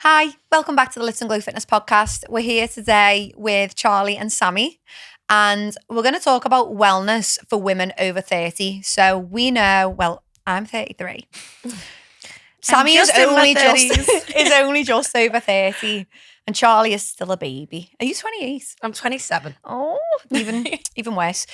Hi, welcome back to the Lift and Glow Fitness podcast. We're here today with Charlie and Sammy, and we're going to talk about wellness for women over 30. So we know, well, I'm 33. Sammy is only just over 30, and Charlie is still a baby. Are you 28? I'm 27. Oh, even worse.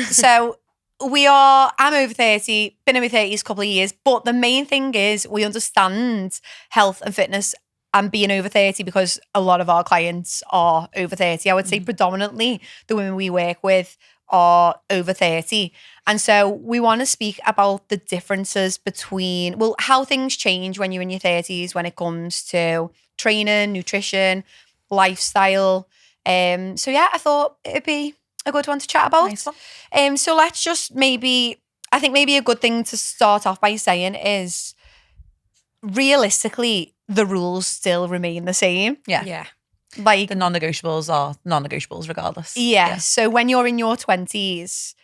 So I'm over 30, been in my 30s a couple of years, but the main thing is we understand health and fitness and being over 30 because a lot of our clients are over 30. I would say predominantly the women we work with are over 30. And so we want to speak about the differences between, well, how things change when you're in your 30s when it comes to training, nutrition, lifestyle. So yeah, I thought it'd be a good one to chat about. Nice. So let's just I think maybe a good thing to start off by saying is realistically, the rules still remain the same. Yeah. Like The non-negotiables are non-negotiables regardless. yeah. So when you're in your 20s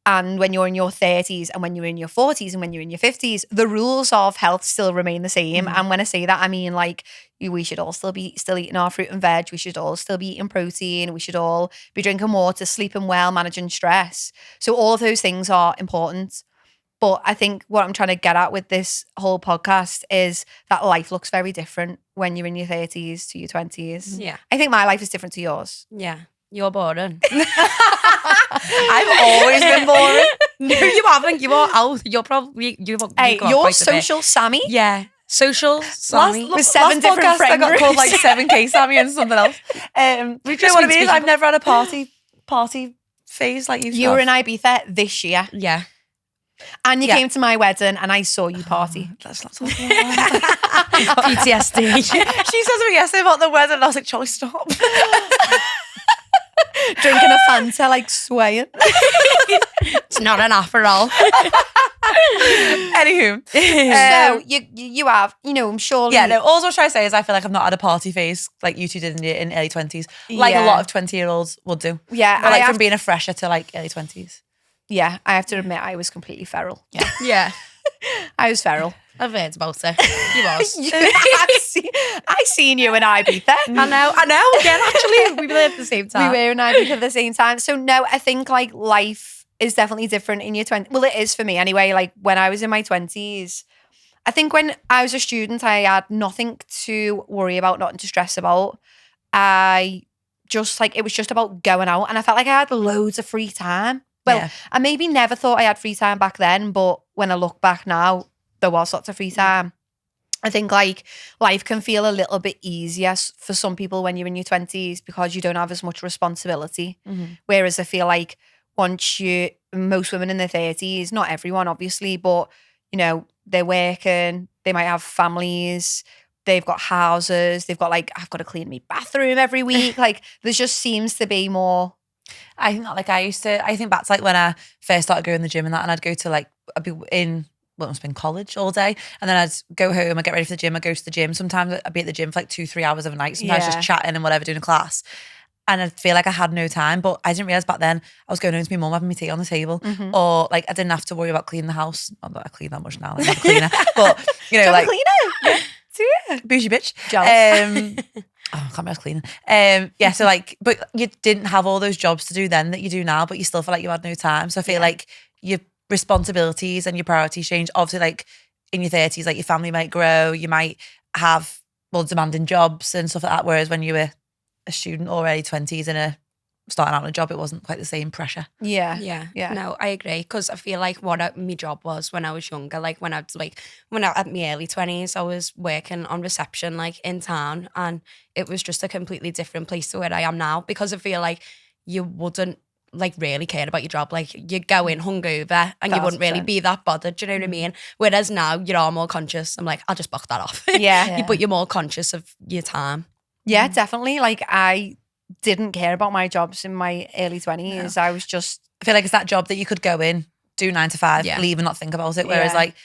and when you're in your 30s and when you're in your 40s and when you're in your 50s, the rules of health still remain the same. And when I say that, I mean like we should all still be eating our fruit and veg. We should all still be eating protein. We should all be drinking water, sleeping well, managing stress. So all of those things are important. But I think what I'm trying to get at with this whole podcast is that life looks very different when you're in your 30s to your 20s. Yeah. I think my life is different to yours. Yeah. You're boring. I've always been boring. No, you haven't. You are out. You're probably, you're You're social Sammy. Yeah. Social Sammy. With 7 different podcast, friend I got groups. called like 7K Sammy and something else. We just what it is. I've never had a party phase like you've You were in Ibiza this year. Yeah. And you came to my wedding and I saw you party. Let's not talk about that. PTSD. She said to me yesterday about the wedding and I was like, Charlie, stop. Drinking a Fanta, like swaying. It's not an Aperol. Anywho. So you have, I'm sure. Yeah, no, all I was trying to say is I feel like I've not had a party phase like you two did in early 20s. Like a lot of 20-year-olds would do. Yeah. Or like from being a fresher to like early 20s. Yeah, I have to admit I was completely feral. Yeah. Yeah. I was feral. I've heard about it. You was. I seen you in Ibiza. I know. Again, actually, we were there at the same time. We were in Ibiza at the same time. So no, I think like life is definitely different in your 20s. Well, it is for me anyway. Like when I was in my 20s, I think when I was a student, I had nothing to worry about, nothing to stress about. It was just about going out and I felt like I had loads of free time. Well, I maybe never thought I had free time back then, but when I look back now, there was lots of free time. I think like life can feel a little bit easier for some people when you're in your 20s because you don't have as much responsibility. Mm-hmm. Whereas I feel like most women in their 30s, not everyone obviously, but they're working, they might have families, they've got houses, they've got like, I've got to clean my bathroom every week. Like there just seems to be more. I think that I think back to like when I first started going to the gym and that, and I'd go to like, I'd be in, well, it must have been college all day. And then I'd go home, I'd get ready for the gym, I'd go to the gym. Sometimes I'd be at the gym for like 2-3 hours of a night, sometimes just chatting and whatever, doing a class. And I'd feel like I had no time, but I didn't realise back then I was going home to my mum having my tea on the table, or like I didn't have to worry about cleaning the house. Not that I clean that much now, like, I'm a cleaner, but like. A cleaner? Yeah. Bougie bitch. Jealous. I can't remember cleaning. Yeah, so like, but you didn't have all those jobs to do then that you do now, but you still feel like you had no time. So I feel like your responsibilities and your priorities change. Obviously, like in your 30s, like your family might grow, you might have more demanding jobs and stuff like that. Whereas when you were a student or early 20s and starting out on a job, it wasn't quite the same pressure. Yeah. No, I agree, because I feel like what my job was when I was younger, like when I was at my early 20s, I was working on reception like in town, and it was just a completely different place to where I am now, because I feel like you wouldn't like really care about your job. Like you go in hungover and you wouldn't really be that bothered, do you know what I mean? Whereas now you are more conscious. I'm like, I'll just block that off. Yeah. But you're more conscious of your time. Yeah, definitely. Like I didn't care about my jobs in my early 20s. I was just, I feel like it's that job that you could go in, do 9 to 5, leave and not think about it. Whereas like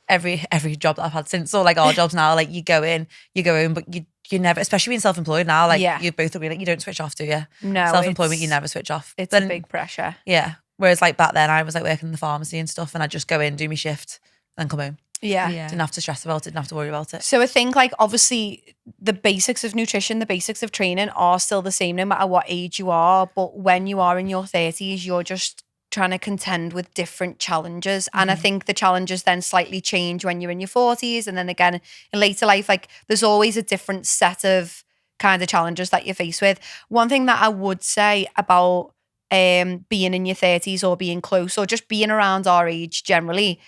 every job that I've had since, or like our jobs now, like you go in, you go home, but you never, especially being self-employed now, like you both agree, like you don't switch off, do you? No. Self-employment, you never switch off. It's a big pressure. Yeah. Whereas like back then I was like working in the pharmacy and stuff, and I'd just go in, do my shift, then come home. Yeah. Didn't have to stress about it, didn't have to worry about it. So I think like obviously the basics of nutrition, the basics of training are still the same no matter what age you are. But when you are in your 30s, you're just trying to contend with different challenges. And I think the challenges then slightly change when you're in your 40s. And then again, in later life, like there's always a different set of kind of challenges that you're faced with. One thing that I would say about being in your 30s or being close or just being around our age generally,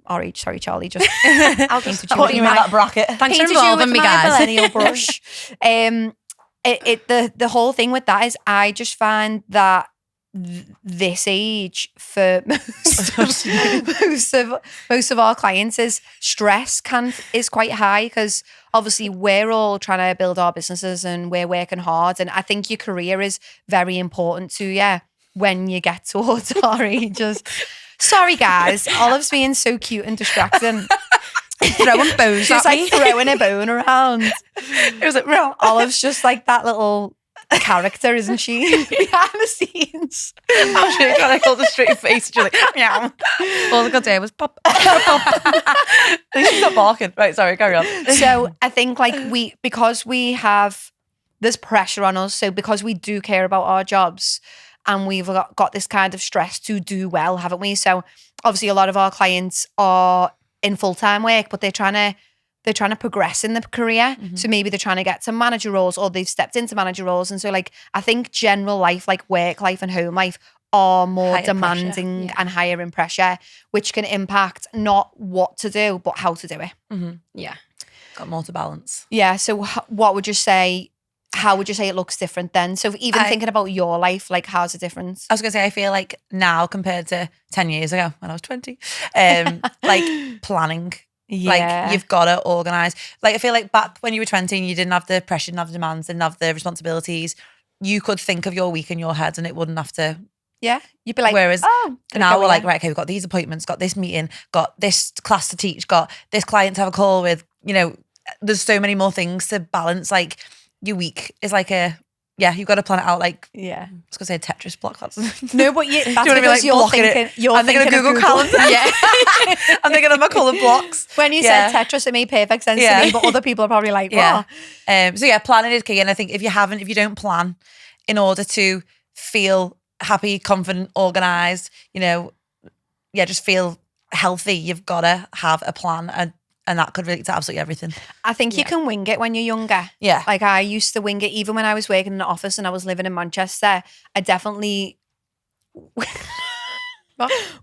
our age, sorry, Charlie, just I'll just Put you in that bracket. Thanks for painted you involving with me, my guys. millennial brush. The whole thing with that is I just find that this age for most of our clients is stress is quite high because obviously we're all trying to build our businesses and we're working hard, and I think your career is very important to you when you get towards our ages. Sorry guys, Olive's being so cute and distracting. Throwing bones She's at like me. throwing a bone around. It was like, real. Olive's just like that little character, isn't she? Behind the scenes. I'm sure you trying to hold a straight face. She's like, meow. All I could do was pop. She's not barking. Right, sorry, carry on. So I think like because we have this pressure on us, so because we do care about our jobs and we've got this kind of stress to do well, haven't we? So obviously a lot of our clients are in full-time work, but they're trying to progress in the career. So maybe they're trying to get some manager roles or they've stepped into manager roles. And so like, I think general life, like work life and home life are more Higher demanding and higher in pressure, which can impact not what to do, but how to do it. Yeah. Got more to balance. Yeah. So what would you say, how would you say it looks different then? So even thinking about your life, like how's it different? I was going to say, I feel like now compared to 10 years ago when I was 20, like planning. Yeah. Like you've got to organise. Like I feel like back when you were 20 and you didn't have the pressure, didn't have the demands, didn't have the responsibilities, you could think of your week in your head and it wouldn't have to. Yeah. You'd be like, whereas oh, now we're like, right, okay, we've got these appointments, got this meeting, got this class to teach, got this client to have a call with, you know, there's so many more things to balance. Like your week is like you've got to plan it out like, yeah. I was going to say Tetris block. That's No, but that's wanna be because like you're blocking it? thinking, you're I'm thinking of thinking Google Calendar. Yeah. I'm thinking of my colour blocks. When you Yeah. said Tetris, it made perfect sense Yeah. to me, but other people are probably like, Yeah. what? So yeah, planning is key. And I think if you don't plan in order to feel happy, confident, organised, you know, just feel healthy, you've got to have a plan and that could relate to absolutely everything. I think you can wing it when you're younger. Yeah. Like I used to wing it even when I was working in an office and I was living in Manchester. I definitely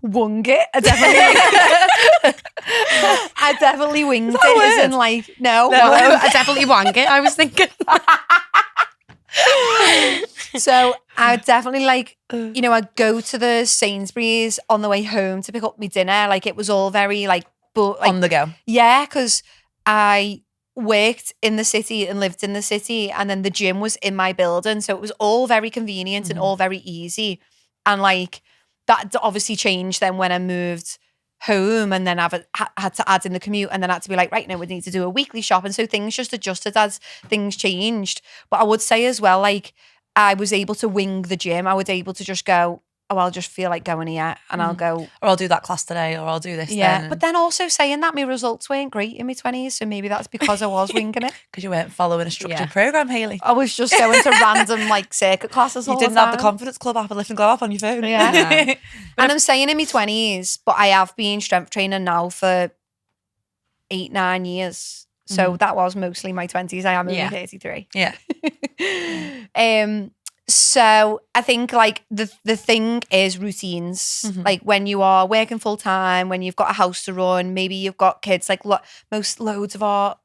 wung it. I definitely winged it. As in like, no. I definitely wang it, I was thinking. So I definitely like, you know, I'd go to the Sainsbury's on the way home to pick up my dinner. Like it was all very like On the go. Yeah, because I worked in the city and lived in the city and then the gym was in my building. So it was all very convenient and all very easy. And like that obviously changed then when I moved home and then I've had to add in the commute and then I had to be like, right, now we need to do a weekly shop. And so things just adjusted as things changed. But I would say as well, like I was able to wing the gym. I was able to just go, oh, I'll just feel like going here and I'll go. Or I'll do that class today or I'll do this Yeah. then. But then also saying that my results weren't great in my 20s. So maybe that's because I was winging it. Because you weren't following a structured Yeah. programme, Hayley. I was just going to random like circuit classes all You didn't the have the time. Confidence Club app and Lift and Glow app on your phone. Yeah. And I'm saying in my 20s, but I have been strength training now for 8-9 years. So that was mostly my 20s. I am only 33. Yeah. So I think like the thing is routines. Like when you are working full time, when you've got a house to run, maybe you've got kids. Like loads of our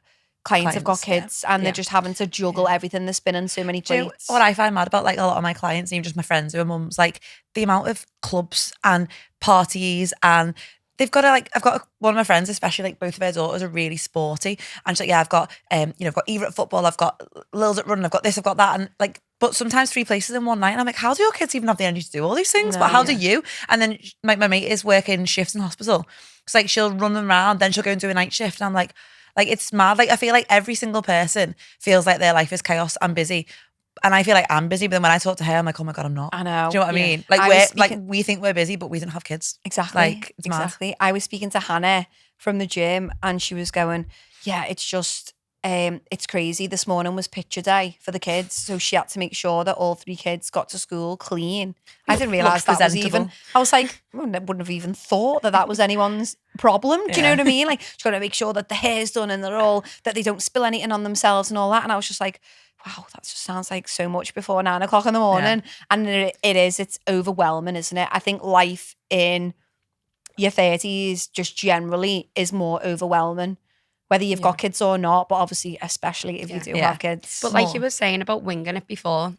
clients have got kids and they're just having to juggle everything. They're spinning so many Do you know plates. what I find mad about like a lot of my clients, even just my friends who are mums, like the amount of clubs and parties and they've got to like, I've got one of my friends, especially like both of her daughters are really sporty. And she's like, yeah, I've got, I've got Eva at football, I've got Lil's at running, I've got this, I've got that. And like, but sometimes 3 places in one night. And I'm like, how do your kids even have the energy to do all these things? No, but how do you? And then my mate is working shifts in hospital. It's like, she'll run them around, then she'll go and do a night shift. And I'm like, it's mad. Like, I feel like every single person feels like their life is chaos and busy. And I feel like I'm busy, but then when I talk to her, I'm like, oh my God, I'm not. I know. Do you know what I mean? Like I we're was speaking- we think we're busy, but we don't have kids. Exactly. Like, it's mad. exactly. I was speaking to Hannah from the gym, and she was going, yeah, it's just, it's crazy. This morning was picture day for the kids, so she had to make sure that all 3 kids got to school clean. I didn't realise that was even, I was like, I wouldn't have even thought that was anyone's problem. Do you know what I mean? Like, she's got to make sure that the hair's done and that they don't spill anything on themselves and all that. And I was just like, wow, that just sounds like so much before 9 o'clock in the morning. Yeah. And it's overwhelming, isn't it? I think life in your 30s just generally is more overwhelming, whether you've got kids or not, but obviously, especially if you do have kids. But like you were saying about winging it before,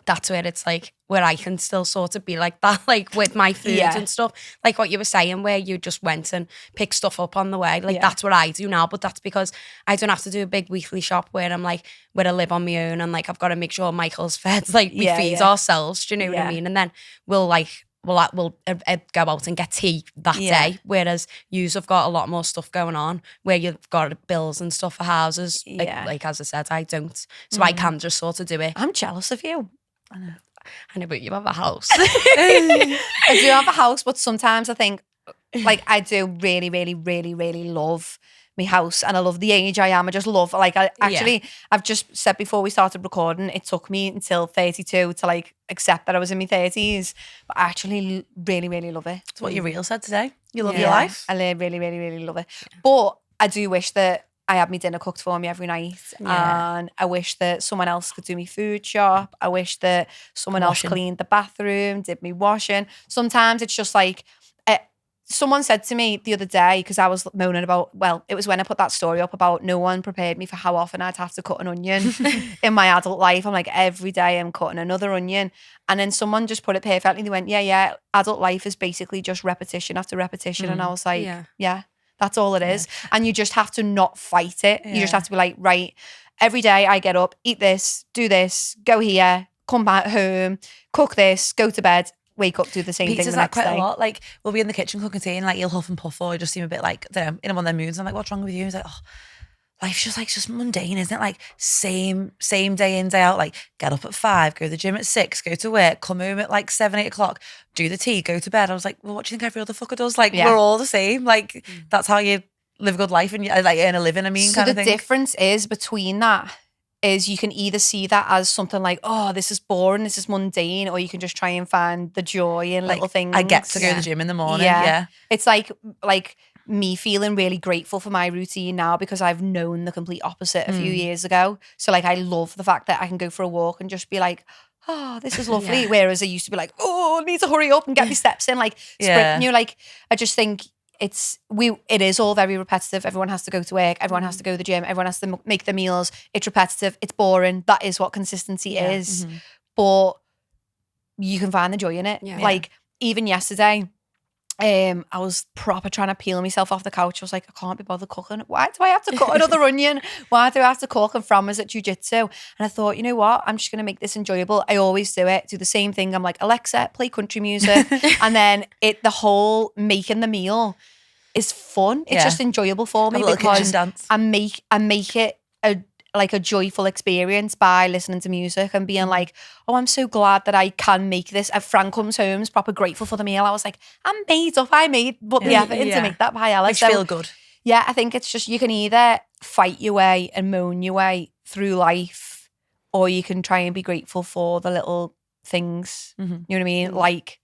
that's where it's like, where I can still sort of be like that, like with my food and stuff. Like what you were saying, where you just went and picked stuff up on the way. Like that's what I do now, but that's because I don't have to do a big weekly shop where I'm like, where I live on my own and like I've got to make sure Michael's fed. Like we feed ourselves, do you know what I mean? And then we'll go out and get tea that day. Whereas yous have got a lot more stuff going on where you've got bills and stuff for houses. Like as I said, I don't. So I can just sort of do it. I'm jealous of you. I know, but you have a house. I do have a house, but sometimes I think, like, I do really, really, really, really love my house, and I love the age I am. I just love, like, I've just said before we started recording, it took me until 32 to like accept that I was in my 30s, but I actually really, really love it. That's what your reel said today. You love your life. I really, really, really love it. But I do wish that I had my dinner cooked for me every night, and I wish that someone else could do me food shop. I wish that someone else cleaned the bathroom, did me washing. Sometimes it's just like, someone said to me the other day, because I was moaning about, well, it was when I put that story up about no one prepared me for how often I'd have to cut an onion in my adult life. I'm like, every day I'm cutting another onion. And then someone just put it perfectly. They went, yeah, adult life is basically just repetition after repetition. And I was like, yeah. That's all it is. And you just have to not fight it. You just have to be like, right, every day I get up, eat this, do this, go here, come back home, cook this, go to bed, wake up, do the same thing the next like quite day. a lot. Like we'll be in the kitchen cooking tea and like you'll huff and puff or you just seem a bit like, I don't know, in one of their moods. I'm like, what's wrong with you? He's like, oh, life's just mundane, isn't it? Like same day in, day out. Like get up at 5, go to the gym at 6, go to work, come home at like 7, 8 o'clock, do the tea, go to bed. I was like, well, what do you think every other fucker does? Like we're all the same. Like that's how you live a good life and you like earn a living. I mean, so kind of thing. The difference is between that is you can either see that as something like, oh, this is boring, this is mundane, or you can just try and find the joy in little things. I get to go to the gym in the morning. Yeah. It's like me feeling really grateful for my routine now because I've known the complete opposite a few years ago. So like I love the fact that I can go for a walk and just be like, oh, this is lovely. Whereas I used to be like, oh, I need to hurry up and get my steps in, like sprint. You know, like I just think it is all very repetitive. Everyone has to go to work, everyone has to go to the gym, everyone has to make the meals. It's repetitive, it's boring. That is what consistency is. But you can find the joy in it. Like even yesterday, I was proper trying to peel myself off the couch. I was like, I can't be bothered cooking. Why do I have to cut another onion? Why do I have to cook? And Fran was at jiu-jitsu. And I thought, you know what? I'm just going to make this enjoyable. I always do the same thing. I'm like, Alexa, play country music. And then the whole making the meal is fun. It's just enjoyable for me because I make it a joyful experience by listening to music and being like, oh, I'm so glad that I can make this. If Fran comes home, is proper grateful for the meal. I was like, I put the effort in to make that pie. Makes you feel good. Yeah, I think it's just, you can either fight your way and moan your way through life, or you can try and be grateful for the little things. You know what I mean? Like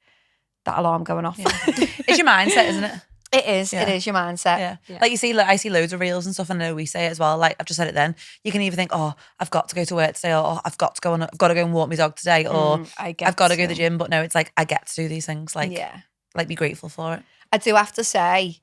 that alarm going off. It's your mindset, isn't it? It is. It is your mindset. Yeah. Like I see loads of reels and stuff, and I know we say it as well. Like I've just said it then. You can either think, oh, I've got to go to work today, or I've got to go and walk my dog today, or I've got to go to the gym. But no, it's like I get to do these things. Like, like be grateful for it. I do have to say,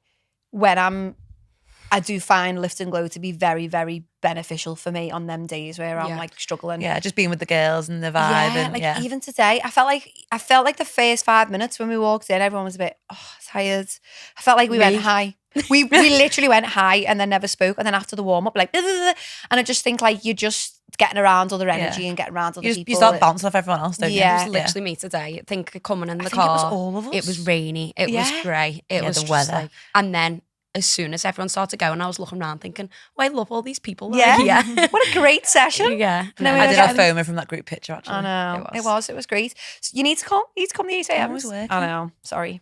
I do find Lift and Glow to be very, very beneficial for me on them days where I'm like struggling. Yeah, just being with the girls and the vibe. Even today, I felt like the first 5 minutes when we walked in, everyone was a bit tired. I felt like we went high. We literally went high and then never spoke. And then after the warm up, like, blah, blah, blah. And I just think like you're just getting around other energy and getting around other people. You start bouncing off everyone else, don't you? It was literally me today. I think coming in the car. It was all of us. It was rainy. It was grey. It was the just weather. like, and then as soon as everyone started going, I was looking around thinking, oh, I love all these people. Yeah. What a great session. No, I did have FOMO from that group picture, actually. I know. It was great. So you need to come. You need to come to the 8 I was working. I know. Sorry.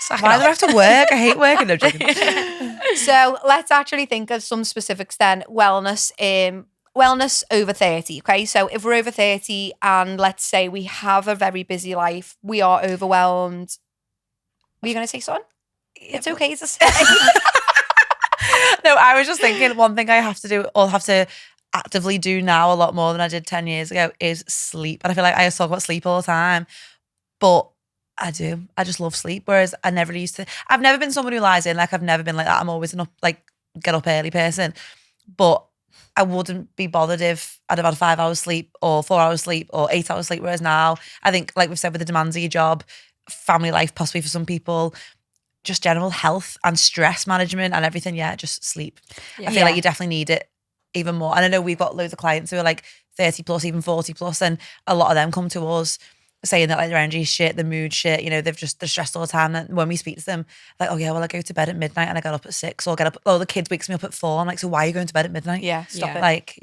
Why do I have to work? I hate working. No, joking. So let's actually think of some specifics then. Wellness over 30. Okay. So if we're over 30 and let's say we have a very busy life, we are overwhelmed. Were you going to say something? It's okay to say. No, I was just thinking one thing I have to do or have to actively do now a lot more than I did 10 years ago is sleep. And I feel like I talk about sleep all the time, but I do. I just love sleep. Whereas I never used to. I've never been someone who lies in. Like I've never been like that. I'm always an up, like get up early person. But I wouldn't be bothered if I'd have had 5 hours sleep or 4 hours sleep or 8 hours sleep. Whereas now, I think, like we've said, with the demands of your job, family life, possibly for some people, just general health and stress management and everything. Yeah, just sleep. I feel like you definitely need it even more. And I know we've got loads of clients who are like 30 plus, even 40 plus, and a lot of them come to us saying that like their energy is shit, the mood shit, you know, they're stressed all the time. And when we speak to them, like, oh yeah, well I go to bed at midnight and I get up at 6, or the kids wakes me up at 4. I'm like, so why are you going to bed at midnight? Yeah, stop it. Like,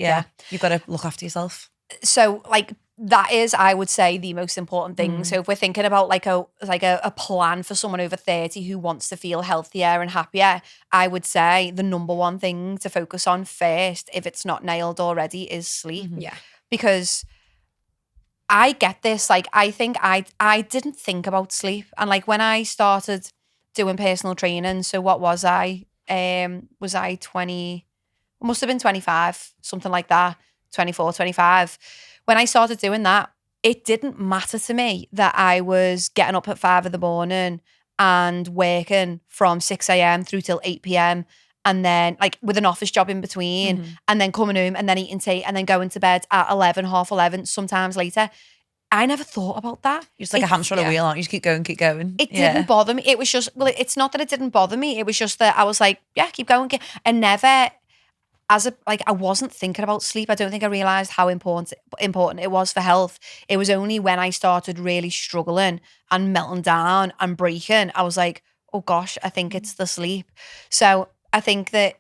you've got to look after yourself. So like that is, I would say, the most important thing. So if we're thinking about like a plan for someone over 30 who wants to feel healthier and happier, I would say the number one thing to focus on first, if it's not nailed already, is sleep. Yeah. Because I get this, like I think I didn't think about sleep. And like when I started doing personal training, so what was I? Was I 20? Must have been 25, something like that. 24, 25. When I started doing that, it didn't matter to me that I was getting up at 5 a.m. and working from 6 a.m. through till 8 p.m. and then like with an office job in between and then coming home and then eating tea and then going to bed at 11, half 11, sometimes later. I never thought about that. You're just like a hamster on a wheel, aren't you? You just keep going. It didn't bother me. It was just, well, it's not that it didn't bother me. It was just that I was like, yeah, keep going. And never, I wasn't thinking about sleep. I don't think I realised how important it was for health. It was only when I started really struggling and melting down and breaking, I was like, oh gosh, I think it's the sleep. So I think that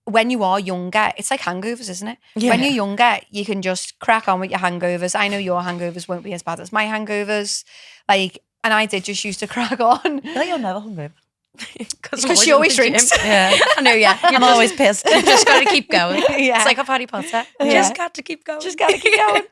when you are younger, it's like hangovers, isn't it? Yeah. When you're younger, you can just crack on with your hangovers. I know your hangovers won't be as bad as my hangovers. Like, and I did just used to crack on. I feel like you're never hungover. Because she always drinks. Yeah. I know, yeah. I'm always pissed. You just got to keep going. Yeah. It's like a Harry Potter. Yeah. Just got to keep going. Just got to keep going.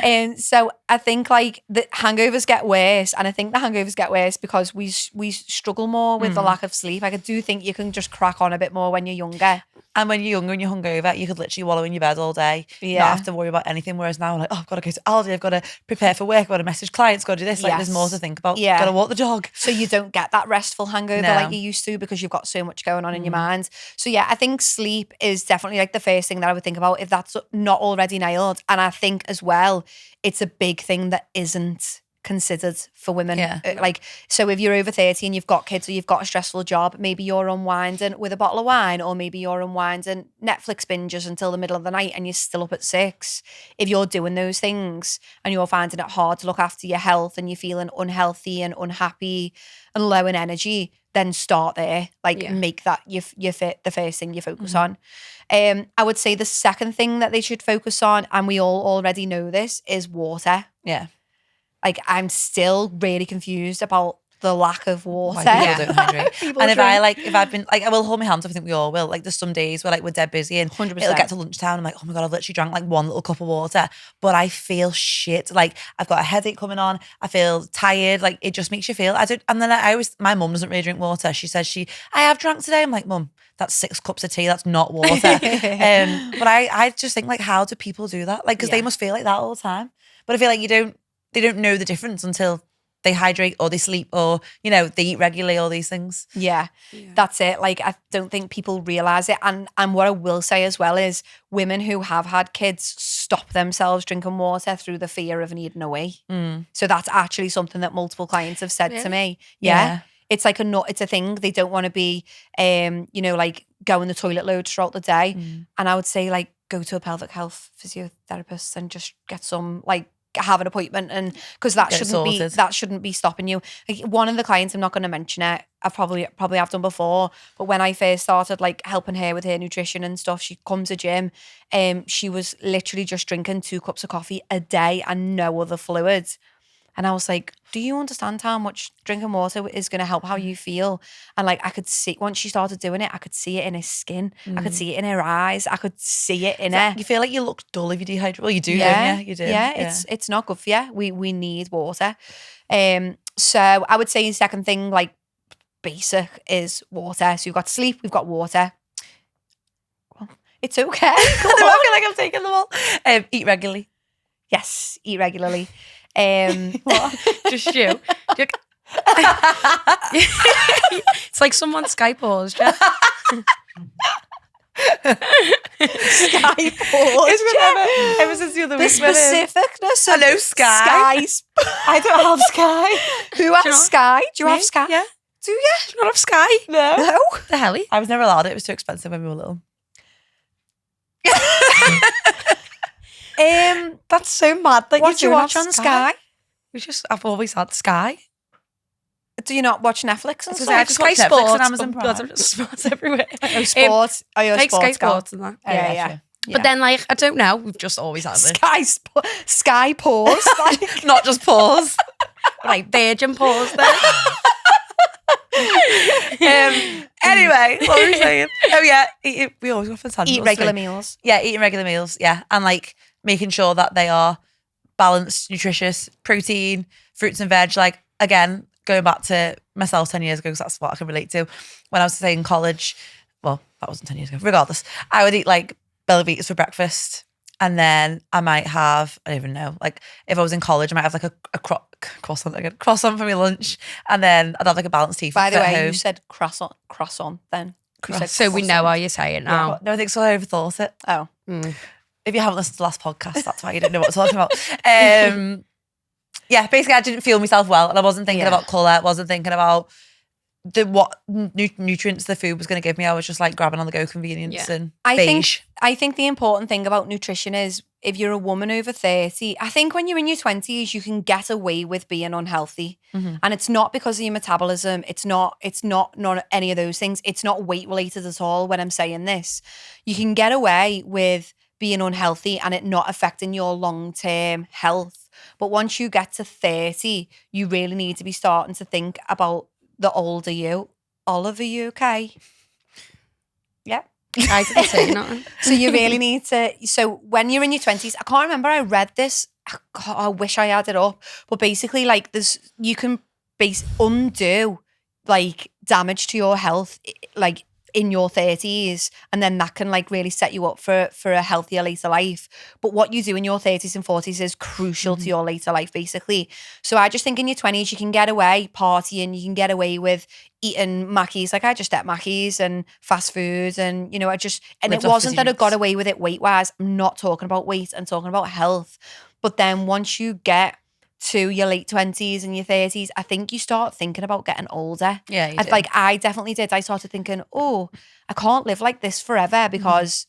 And so I think like the hangovers get worse. And I think the hangovers get worse because we struggle more with the lack of sleep. Like I do think you can just crack on a bit more when you're younger. And when you're younger and you're hungover, you could literally wallow in your bed all day, not have to worry about anything. Whereas now I'm like, oh, I've got to go to Aldi, I've got to prepare for work, I've got to message clients, got to do this. Like there's more to think about. Yeah. Got to walk the dog. So you don't get that restful hangover like you used to because you've got so much going on in your mind. So yeah, I think sleep is definitely like the first thing that I would think about if that's not already nailed. And I think as well, it's a big thing that isn't considered for women. Yeah. Like, so if you're over 30 and you've got kids or you've got a stressful job, maybe you're unwinding with a bottle of wine, or maybe you're unwinding Netflix binges until the middle of the night and you're still up at 6. If you're doing those things and you're finding it hard to look after your health and you're feeling unhealthy and unhappy and low in energy, then start there. Like make that the first thing you focus on. I would say the second thing that they should focus on, and we all already know this, is water. Yeah. Like I'm still really confused about the lack of water. Why people don't hydrate. And if I've been like, I will hold my hands up, I think we all will. Like there's some days where like we're dead busy and 100%. It'll get to lunchtime. I'm like, oh my God, I've literally drank like one little cup of water, but I feel shit. Like I've got a headache coming on. I feel tired. Like it just makes you feel, and then my mum doesn't really drink water. She says I have drank today. I'm like, Mum, that's 6 cups of tea. That's not water. But I just think like, how do people do that? Like, cause they must feel like that all the time. But I feel like they don't know the difference until they hydrate or they sleep or, you know, they eat regularly, all these things. Yeah, that's it. Like, I don't think people realise it. And what I will say as well is women who have had kids stop themselves drinking water through the fear of needing a wee. So that's actually something that multiple clients have said to me. Yeah. It's like it's a thing. They don't want to be, like go in the toilet loads throughout the day. And I would say like, go to a pelvic health physiotherapist and just get some have an appointment, and because that shouldn't be stopping you. Like one of the clients, I'm not going to mention it, I've probably have done before, but when I first started like helping her with her nutrition and stuff, she comes to gym, she was literally just drinking 2 cups of coffee a day and no other fluids. And I was like, do you understand how much drinking water is going to help how you feel? And like, I could see, once she started doing it, I could see it in her skin. I could see it in her eyes. I could see it in her. You feel like you look dull if you dehydrate. Well, you do, Yeah, don't you? You do. Yeah, it's not good for you. We need water. So I would say the second thing, like basic, is water. So we've got sleep, we've got water. Well, it's okay. I feel like I'm taking them all. Eat regularly. Yes, eat regularly. What? Just you. It's like someone Skype paused. Yeah? Sky pause. Ever since the other The week. specificness of Hello, Sky. Sky's. I don't have Sky. Who has you know- Sky? Do you have Me? Sky? Yeah. Do you? Do you not have Sky? No. No. The helly? I was never allowed it. It was too expensive when we were little. That's so mad that What do you don't watch have on Sky? I've always had Sky. Do you not watch Netflix and Because stuff? I just watch Netflix and Amazon Prime. Sports everywhere. Sports. Like Sky Sports. Go. Sports and that. Yeah. true. But then, like, I don't know. We've just always had it. Sky pause. Like, Not just pause. Like Virgin pause then. Anyway, what were we saying? Oh yeah, we always go for tangents. eat regular meals. Yeah, eating regular meals. Yeah, and like making sure that they are balanced, nutritious, protein, fruits and veg. Like again, going back to myself 10 years ago, because that's what I can relate to. When I was say in college, well, that wasn't 10 years ago. Regardless, I would eat like Belvitas for breakfast, and then I might have, I don't even know, like if I was in college, I might have like a croissant for my lunch, and then I'd have like a balanced tea. By the at way, home. you said croissant then. You said So we know croissant. how you say it now. No, I think so. I overthought it. Oh. If you haven't listened to the last podcast, that's why you didn't know what I'm talking about. Yeah, basically, I didn't feel myself well, and I wasn't thinking about colour. Wasn't thinking about what nutrients the food was going to give me. I was just like grabbing on the go convenience and I beige. think the important thing about nutrition is if you're a woman over 30, I think when you're in your 20s, you can get away with being unhealthy. And it's not because of your metabolism. It's not any of those things. It's not weight related at all when I'm saying this. You can get away with being unhealthy and it not affecting your long-term health. But once you get to 30, you really need to be starting to think about the older you. Oliver, you okay? Yeah. I didn't say nothing. So you really need to, so when you're in your 20s, I can't remember, I read this, God, I wish I had it up, but basically like you can undo like damage to your health like in your 30s, and then that can like really set you up for a healthier later life. But what you do in your 30s and 40s is crucial to your later life basically. So I just think in your 20s you can get away partying, you can get away with eating Mackies, like I just ate Mackies and fast food, and you know it wasn't that I got away with it weight wise. I'm not talking about weight, I'm talking about health. But then once you get to your late 20s and your 30s, I think you start thinking about getting older. Yeah, you do. Like I definitely did. I started thinking, oh, I can't live like this forever because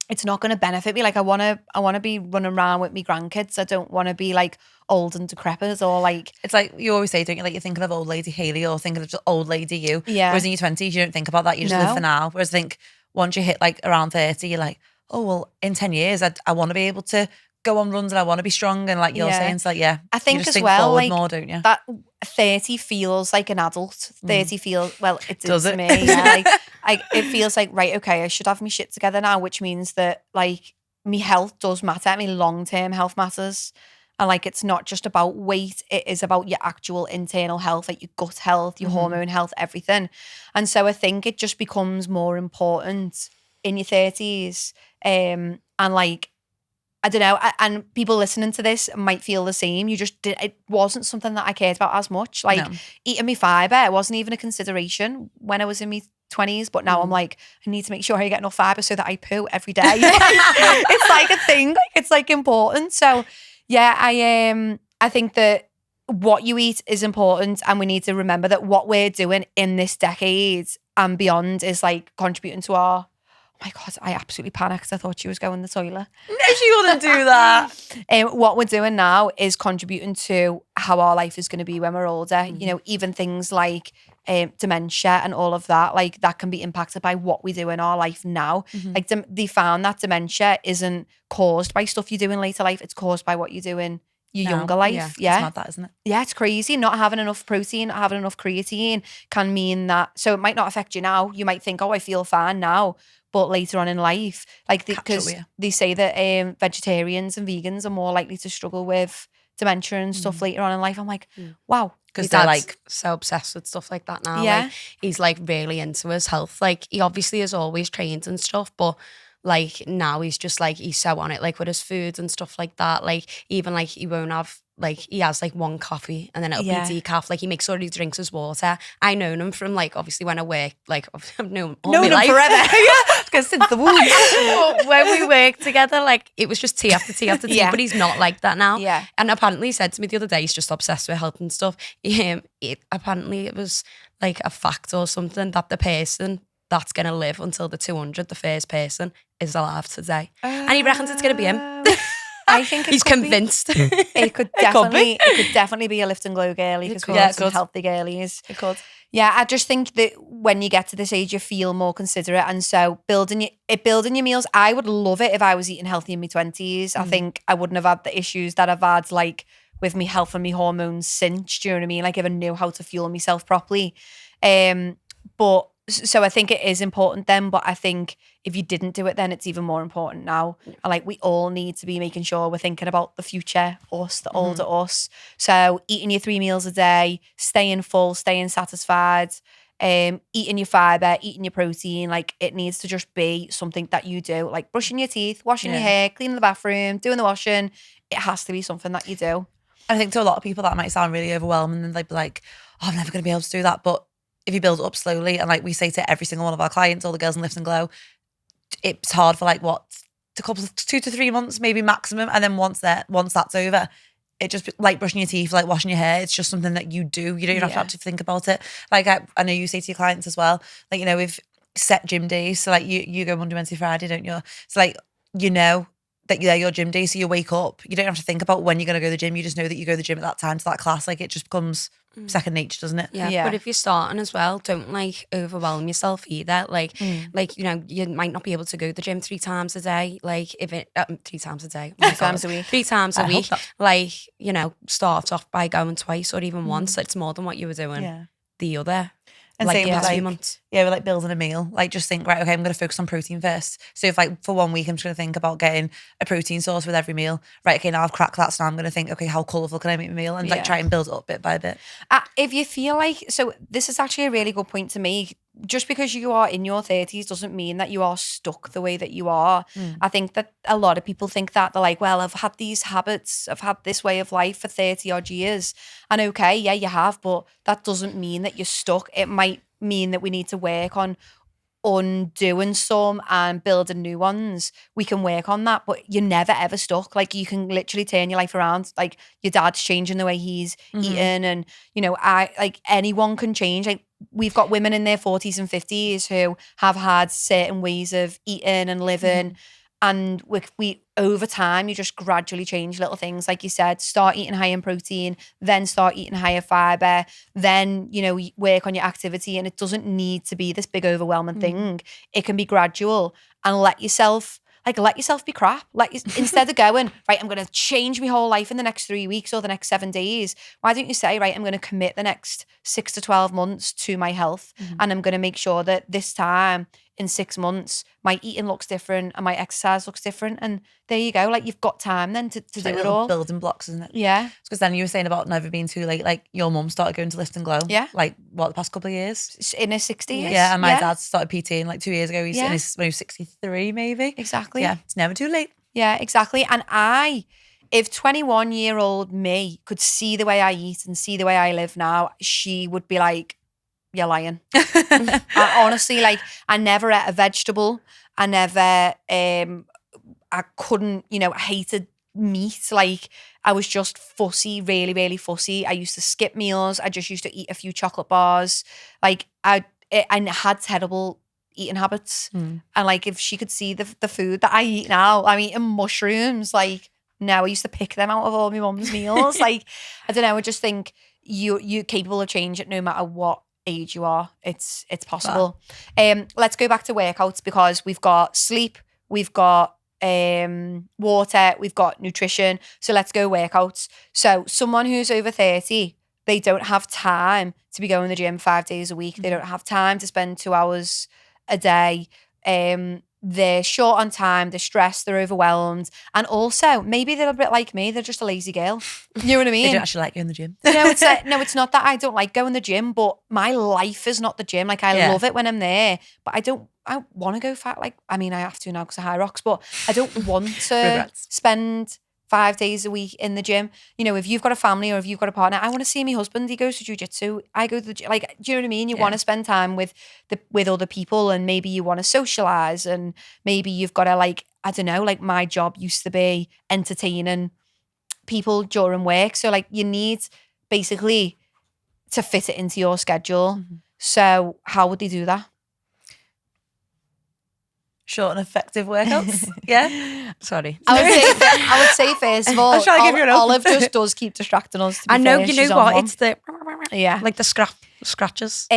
it's not going to benefit me. Like I want to be running around with my grandkids. I don't want to be like old and decrepit or like. It's like you always say, don't you? Like you're thinking of old lady Hayley or thinking of just old lady you. Yeah. Whereas in your 20s, you don't think about that. You just live for now. Whereas I think once you hit like around 30, you're like, oh, well, in 10 years, I want to be able to go on runs and I want to be strong. And like you're saying, it's like, I think you just as think well, forward like more, don't you? that 30 feels like an adult. 30 feels, well, it Does does it? to me. Yeah, like it feels like, right, okay, I should have my shit together now, which means that like my health does matter. My long-term health matters. And like, it's not just about weight. It is about your actual internal health, like your gut health, your hormone health, everything. And so I think it just becomes more important in your 30s. And like, I don't know, and people listening to this might feel the same. It wasn't something that I cared about as much. Like eating me fibre, it wasn't even a consideration when I was in my 20s. But now I'm like, I need to make sure I get enough fibre so that I poo every day. It's like a thing. Like it's like important. So yeah, I think that what you eat is important, and we need to remember that what we're doing in this decade and beyond is like contributing to our. Oh my God, I absolutely panicked. I thought she was going to the toilet. No, she wouldn't do that. What we're doing now is contributing to how our life is going to be when we're older. You know, even things like dementia and all of that, like that can be impacted by what we do in our life now. Like they found that dementia isn't caused by stuff you do in later life. It's caused by what you do in your No. younger life. It's mad that, isn't it? Yeah, it's crazy. Not having enough protein, not having enough creatine can mean that. So it might not affect you now. You might think, oh, I feel fine now. But later on in life, like, because they say that vegetarians and vegans are more likely to struggle with dementia and stuff later on in life. I'm like, wow. Because they're like so obsessed with stuff like that now. Yeah. Like, he's like really into his health. Like, he obviously is always trained and stuff, but like now he's just like, he's so on it, like with his foods and stuff like that. Like, even like he won't have, like, he has like one coffee and then it'll be decaf. Like, he makes sure he drinks his water. I known him from like, obviously when I work, like I've known him all my life. Forever. Because since the womb. When we worked together, like, it was just tea after tea after tea, but he's not like that now. Yeah. And apparently he said to me the other day, he's just obsessed with health and stuff. Apparently it was like a fact or something that the person that's going to live until the 200, the first person, is alive today. And he reckons it's going to be him. I think he's convinced. It could definitely be a lift and glow girlie, because we're some healthy girlies. It could. Yeah, I just think that when you get to this age, you feel more considerate, and so building your meals. I would love it if I was eating healthy in my 20s. I think I wouldn't have had the issues that I've had, like with me health and my hormones since. Do you know what I mean? Like, if I knew how to fuel myself properly. But so I think it is important then, but I think if you didn't do it then, it's even more important now. And like, we all need to be making sure we're thinking about the future us, the older us. So eating your 3 meals a day, staying full, staying satisfied, eating your fibre, eating your protein. Like, it needs to just be something that you do, like brushing your teeth, washing your hair, cleaning the bathroom, doing the washing. It has to be something that you do. I think to a lot of people that might sound really overwhelming, and they'd be like, oh, I'm never going to be able to do that. But if you build it up slowly, and like we say to every single one of our clients, all the girls in Lift and Glow, it's hard for like 2 to 3 months, maybe maximum. And then once that's over, it just, like brushing your teeth, like washing your hair, it's just something that you do. You don't have to actually think about it. Like I know you say to your clients as well, like, you know, we've set gym days. So like you go Monday, Wednesday, Friday, don't you? So like, you know that they're your gym day. So you wake up, you don't have to think about when you're going to go to the gym. You just know that you go to the gym at that time to that class. Like, it just becomes second nature, doesn't it? Yeah. But if you're starting as well, don't like overwhelm yourself either. Like, like, you know, you might not be able to go to the gym 3 times a day. Like, if it 3 times a day, 3 times a week, 3 times a week. Like, you know, start off by going twice or even once. It's more than what you were doing the other. And like, same the with few like, months. we're like building a meal. Like, just think, right, okay, I'm going to focus on protein first. So if like for 1 week, I'm just going to think about getting a protein source with every meal. Right, okay, now I've cracked that. So now I'm going to think, okay, how colourful can I make my meal? And like try and build it up bit by bit. If you feel like, so this is actually a really good point to make. Just because you are in your 30s doesn't mean that you are stuck the way that you are. I think that a lot of people think that they're like, well, I've had these habits, I've had this way of life for 30 odd years. And okay, yeah, you have, but that doesn't mean that you're stuck. It might mean that we need to work on undoing some and building new ones. We can work on that, but you're never ever stuck. Like, you can literally turn your life around. Like, your dad's changing the way he's eating, and you know, anyone can change. Like, we've got women in their 40s and 50s who have had certain ways of eating and living, and we over time, you just gradually change little things. Like you said, start eating high in protein, then start eating higher fibre, then, you know, work on your activity. And it doesn't need to be this big overwhelming thing. It can be gradual, and let yourself be crap. Instead of going, right, I'm going to change my whole life in the next 3 weeks or the next 7 days. Why don't you say, right, I'm going to commit the next 6 to 12 months to my health, and I'm going to make sure that this time in 6 months, my eating looks different and my exercise looks different. And there you go. Like, you've got time then to do like it all. Building blocks, isn't it? Yeah. Because then you were saying about never being too late. Like, your mum started going to Lift and Glow. Yeah. Like, what, the past couple of years? In his 60s. Yeah, and my dad started PTing like 2 years ago. He's when he was 63, maybe. Exactly. Yeah, it's never too late. Yeah, exactly. And if 21-year-old me could see the way I eat and see the way I live now, she would be like, you're lying. Honestly, like, I never ate a vegetable. I never, I couldn't, you know, I hated meat. Like, I was just fussy, really, really fussy. I used to skip meals. I just used to eat a few chocolate bars. Like, I had terrible eating habits. And like, if she could see the food that I eat now, I'm eating mushrooms. Like, now I used to pick them out of all my mum's meals. Like, I don't know. I just think you're capable of change it no matter what age you are. It's possible. Let's go back to workouts, because we've got sleep, we've got water, we've got nutrition. So let's go workouts. So someone who's over 30, they don't have time to be going to the gym 5 days a week. They don't have time to spend 2 hours a day. They're short on time, they're stressed, they're overwhelmed. And also, maybe they're a bit like me, they're just a lazy girl. You know what I mean? They don't actually like going to the gym. No, it's not that I don't like going to the gym, but my life is not the gym. Like, I love it when I'm there, but I want to go fat. Like, I mean, I have to now because of High Rocks, but I don't want to spend 5 days a week in the gym. You know, if you've got a family or if you've got a partner, I want to see my husband. He goes to jiu-jitsu. I go to the gym. Like, do you know what I mean? You want to spend time with other people, and maybe you want to socialize, and maybe you've got to, like, I don't know, like my job used to be entertaining people during work. So like you need basically to fit it into your schedule. So how would they do that? Short and effective workouts. Yeah. Sorry. I would say first of all, I was trying to give you an open. Olive just does keep distracting us. To be I know, fair. you She's know on what? one. It's the like the scratches.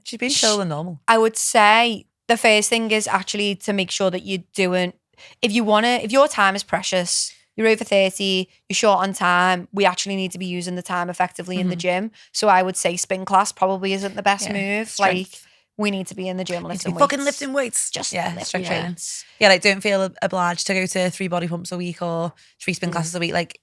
She's been chiller than normal. I would say the first thing is actually to make sure that you're doing, if your time is precious, you're over 30, you're short on time, we actually need to be using the time effectively in the gym. So I would say spin class probably isn't the best move. Strength. Like, we need to be in the gym lifting weights. Fucking lifting weights. Just strength lifting training. weights. Yeah, like don't feel obliged to go to 3 body pumps a week or 3 spin classes a week. Like,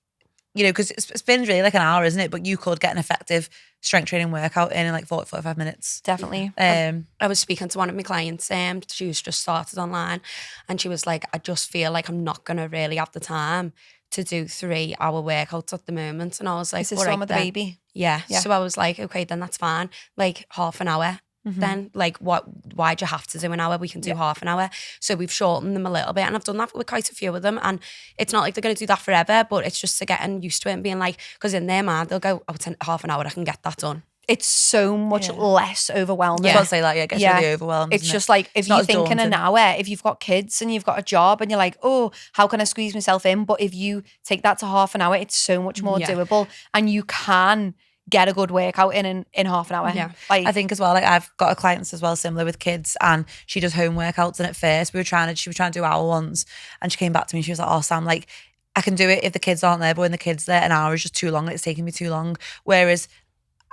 you know, because spin's really like an hour, isn't it? But you could get an effective strength training workout in like 40, 45 minutes. Definitely. I was speaking to one of my clients, she's just started online, and she was like, I just feel like I'm not going to really have the time to do 3-hour workouts at the moment. And I was like, Is this all right, one with the then. baby? Yeah. So I was like, okay, then that's fine. Like half an hour. Then like why'd you have to do an hour? We can do half an hour. So we've shortened them a little bit, and I've done that with quite a few of them, and it's not like they're going to do that forever, but it's just to getting used to it and being like, because in their mind they'll go, oh, it's half an hour, I can get that done. It's so much less overwhelming. I was about to say that, it gets really overwhelmed. It's just like, if you think in an hour, if you've got kids and you've got a job and you're like, oh, how can I squeeze myself in? But if you take that to half an hour, it's so much more doable, and you can get a good workout in half an hour. Yeah. Like, I think as well, like I've got a client as well, similar with kids, and she does home workouts. And at first she was trying to do our ones, and she came back to me. She was like, "Oh, Sam, like I can do it if the kids aren't there, but when the kids there, an hour is just too long. It's taking me too long." Whereas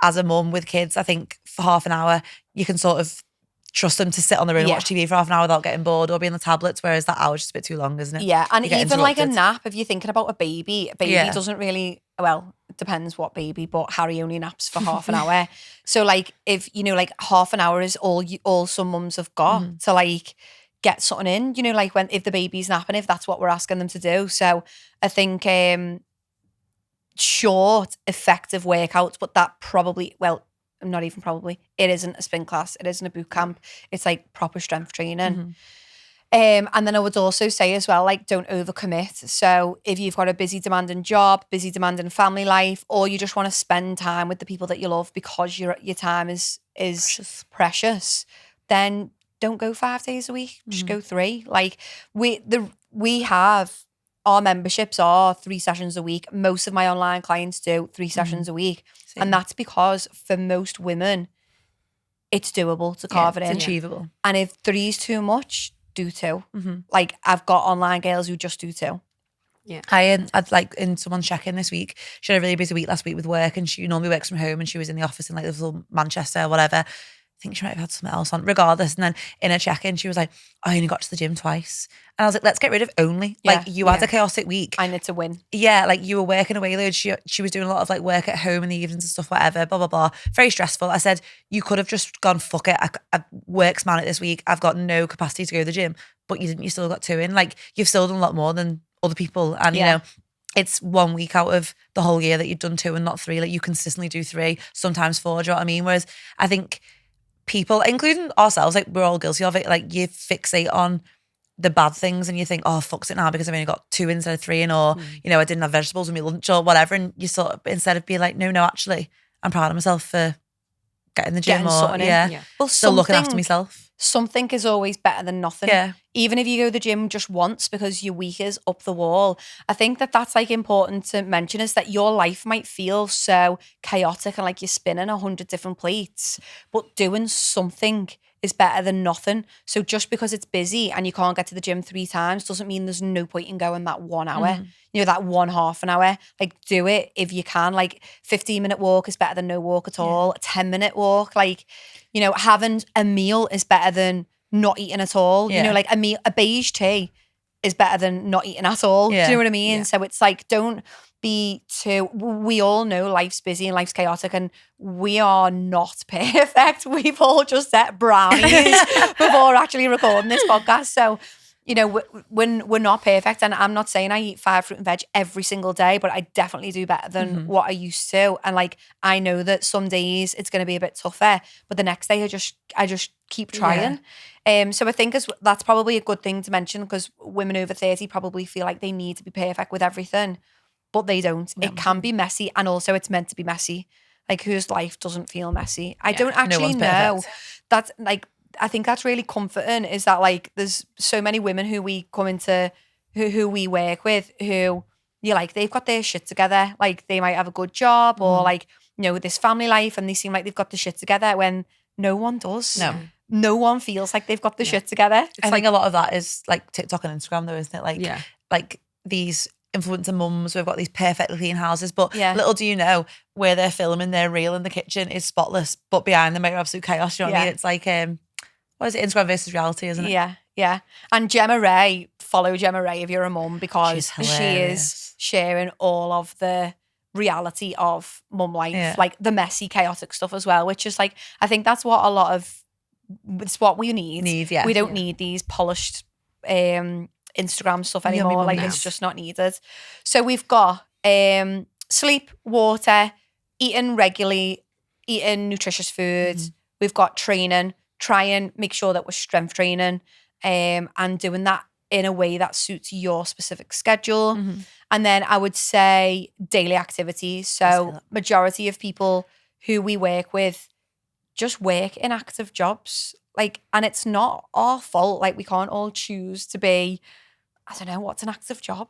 as a mum with kids, I think for half an hour you can sort of trust them to sit on their own and watch TV for half an hour without getting bored or be on the tablets. Whereas that hour's just a bit too long, isn't it? Yeah, and You get even like a interrupted. nap, if you're thinking about a baby doesn't really, well, it depends what baby, but Harry only naps for half an hour. So like, if, you know, like half an hour is all some mums have got to like get something in, you know, like if the baby's napping, if that's what we're asking them to do. So I think short, effective workouts, but that probably, well, not even probably, it isn't a spin class, it isn't a boot camp, it's like proper strength training. And then I would also say as well, like, don't overcommit. So if you've got a busy, demanding job, busy, demanding family life, or you just want to spend time with the people that you love because your time is precious, then don't go 5 days a week. Just go 3. Like we have, our memberships are 3 sessions a week. Most of my online clients do 3 sessions a week. And that's because for most women, it's doable to carve it in. It's achievable. And if 3 is too much, do 2. Like, I've got online girls who just do 2. Yeah. I'd like in someone's check-in this week. She had a really busy week last week with work, and she normally works from home, and she was in the office in like little Manchester or whatever. I think she might have had something else on, regardless. And then in her check-in, she was like, I only got to the gym twice. And I was like, let's get rid of only. Like, you had a chaotic week. I need to win. Yeah, like you were working away loads. She was doing a lot of like work at home in the evenings and stuff, whatever, blah, blah, blah. Very stressful. I said, you could have just gone, fuck it. I work's man it this week. I've got no capacity to go to the gym. But you didn't, you still got 2 in. Like, you've still done a lot more than other people. And, you know, it's 1 week out of the whole year that you've done 2 and not 3. Like, you consistently do 3, sometimes 4, do you know what I mean? Whereas I think people, including ourselves, like, we're all guilty of it. Like, you fixate on the bad things and you think, oh, fuck's it now because I've only got 2 instead of 3 in, or, you know, I didn't have vegetables with my lunch or whatever. And you sort of, instead of being like, no, actually, I'm proud of myself for getting the gym, or Well, still looking after myself. Something is always better than nothing. Yeah. Even if you go to the gym just once because your week is up the wall, I think that's like important to mention, is that your life might feel so chaotic and like you're spinning 100 different plates, but doing something is better than nothing. So just because it's busy and you can't get to the gym 3 times doesn't mean there's no point in going that 1 hour. You know, that one half an hour. Like, do it if you can. Like, 15-minute walk is better than no walk at all. A 10-minute walk, like, you know, having a meal is better than not eating at all. You know, like a beige tea is better than not eating at all. Do you know what I mean? Yeah. So it's like, don't be too, we all know life's busy and life's chaotic, and we are not perfect. We've all just set brownies before actually recording this podcast. So, you know, we're not perfect, and I'm not saying I eat 5 fruit and veg every single day, but I definitely do better than what I used to. And like, I know that some days it's going to be a bit tougher, but the next day I just keep trying. So I think that's probably a good thing to mention, because women over 30 probably feel like they need to be perfect with everything, but they don't. It can be messy, and also it's meant to be messy. Like, whose life doesn't feel messy? I don't actually know. That's like, I think that's really comforting, is that like there's so many women who we come into, who we work with, who you're like, they've got their shit together. Like, they might have a good job or like, you know, this family life, and they seem like they've got the shit together, when no one does. No one feels like they've got the shit together. I think a lot of that is like TikTok and Instagram though, isn't it? Like these influencer mums who've got these perfectly clean houses, but little do you know, where they're filming their reel in the kitchen is spotless, but behind them are absolute chaos. You know what I mean? It's like, what is it? Instagram versus reality, isn't it? Yeah. And Gemma Ray, follow Gemma Ray if you're a mum, because she is sharing all of the reality of mum life, like the messy, chaotic stuff as well, which is like, I think that's what it's what we need. We don't need these polished Instagram stuff anymore. Like, it's just not needed. So we've got sleep, water, eating regularly, eating nutritious foods. We've got training. Try and make sure that we're strength training and doing that in a way that suits your specific schedule. And then I would say daily activities. So majority of people who we work with just work in active jobs. Like, and it's not our fault. Like, we can't all choose to be, I don't know, what's an active job?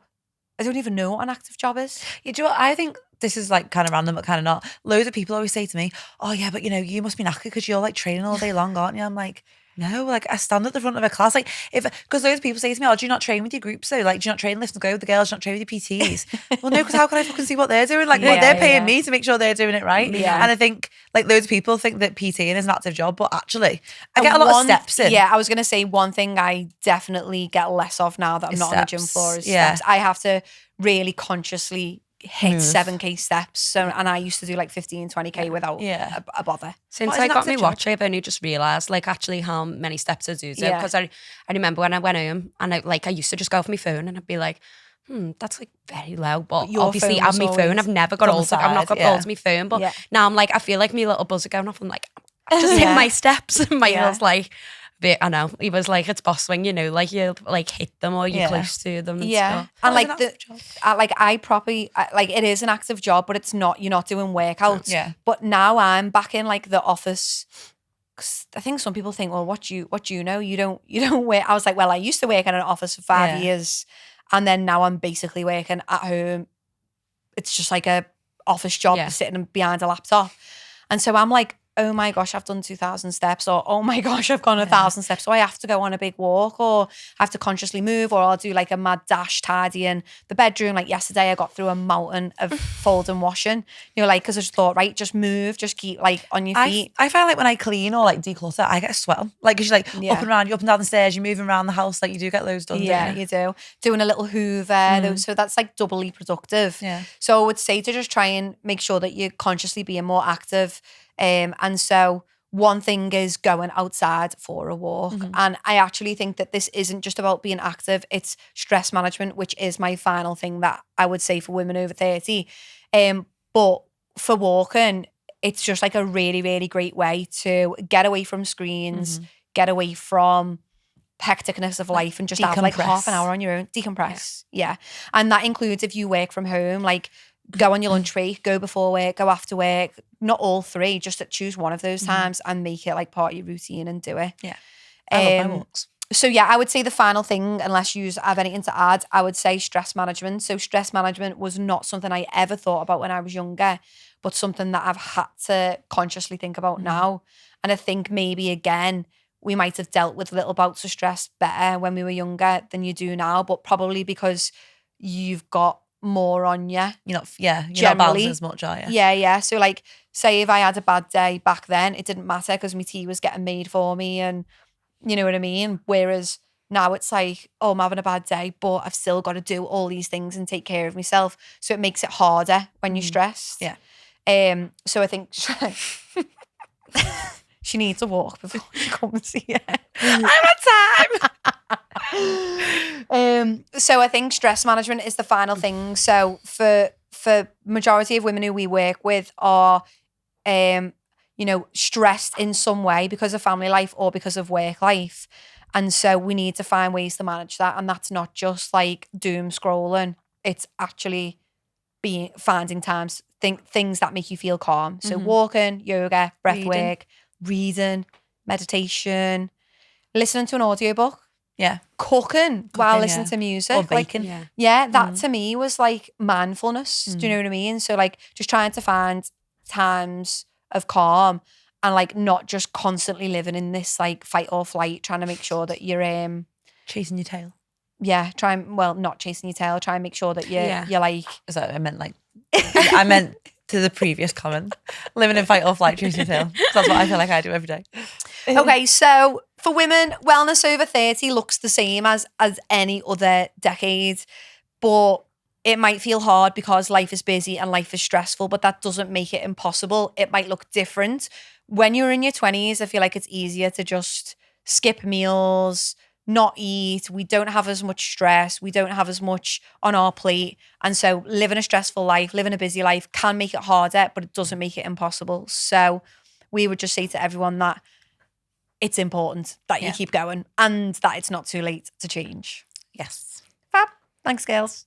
I don't even know what an active job is. Yeah, do you know what? I think this is like kind of random, but kind of not. Loads of people always say to me, oh yeah, but you know, you must be knackered because you're like training all day long, aren't you? I'm like, no, like I stand at the front of a class. Like, because loads of people say to me, oh, do you not train with your groups though? Like, do you not train lift and go with the girls? Do you not train with your PTs? Well, no, because how can I fucking see what they're doing? Like, what they're paying me to make sure they're doing it right. And I think like loads of people think that PTing is an active job, but actually I get a lot of steps in. Yeah, I was going to say one thing I definitely get less of now that I'm not on the gym floor is steps. I have to really consciously hit 7k steps. So, and I used to do like 15, 20k without a bother. Since I got my watch, I've only just realised like actually how many steps I do. Because I remember when I went home and I used to just go off my phone and I'd be like, that's like very low. But obviously on my phone, I've never got hold of I've not got hold of my phone. But now I'm like, I feel like my little buzzer going off. I'm like, just hit my steps. And my was like, I know. He was like, it's boss swing, you know, like you like hit them or you're close to them and stuff. And like I properly, like it is an active job, but it's not, you're not doing workouts. But now I'm back in like the office. 'Cause I think some people think, well, what do you know? You don't work. I was like, well, I used to work in an office for 5 years. And then now I'm basically working at home. It's just like a office job sitting behind a laptop. And so I'm like, oh my gosh, I've done 2,000 steps, or oh my gosh, I've gone 1,000 steps. So I have to go on a big walk, or I have to consciously move, or I'll do like a mad dash tidy in the bedroom. Like yesterday, I got through a mountain of folding washing, you know, like, because I just thought, right, just move, just keep like on your feet. I find like when I clean or like declutter, I get a sweat. Like, because you're like up and around, you're up and down the stairs, you're moving around the house, like you do get loads done. Yeah, you do. Doing a little hoover, so that's like doubly productive. So I would say to just try and make sure that you're consciously being more active. And so one thing is going outside for a walk. And I actually think that this isn't just about being active, it's stress management, which is my final thing that I would say for women over 30. But for walking, it's just like a really, really great way to get away from screens, get away from hecticness of life, and just have like half an hour on your own, decompress. And that includes if you work from home, like go on your lunch break, go before work, go after work, not all three, just to choose one of those times and make it like part of your routine and do it. I love my walks. So I would say the final thing, unless you have anything to add, I would say stress management. So stress management was not something I ever thought about when I was younger, but something that I've had to consciously think about now. And I think maybe again, we might have dealt with little bouts of stress better when we were younger than you do now, but probably because you've got more on you. You're not Generally. balancing as much, are you? Yeah. So like, say if I had a bad day back then, it didn't matter because my tea was getting made for me, and you know what I mean? Whereas now it's like, oh, I'm having a bad day, but I've still got to do all these things and take care of myself. So it makes it harder when you're stressed. Yeah. So I think she needs a walk before she comes here. I'm at time. So I think stress management is the final thing. So for majority of women who we work with are, stressed in some way because of family life or because of work life. And so we need to find ways to manage that. And that's not just like doom scrolling. It's actually finding times, things that make you feel calm. So walking, yoga, breath work, reading, meditation, listening to an audiobook. Yeah. Cooking while listening to music. Or baking. That to me was like mindfulness. Do you know what I mean? So like just trying to find times of calm and like not just constantly living in this like fight or flight, trying to make sure that you're chasing your tail. Yeah, not chasing your tail, try and make sure that you're like. Is that I meant like I meant to the previous comment. Living in fight or flight, chasing your tail. That's what I feel like I do every day. Okay, so for women, wellness over 30 looks the same as any other decade, but it might feel hard because life is busy and life is stressful, but that doesn't make it impossible. It might look different. When you're in your 20s, I feel like it's easier to just skip meals, not eat. We don't have as much stress. We don't have as much on our plate. And so living a stressful life, living a busy life can make it harder, but it doesn't make it impossible. So we would just say to everyone that it's important that you keep going and that it's not too late to change. Yes. Fab. Thanks, girls.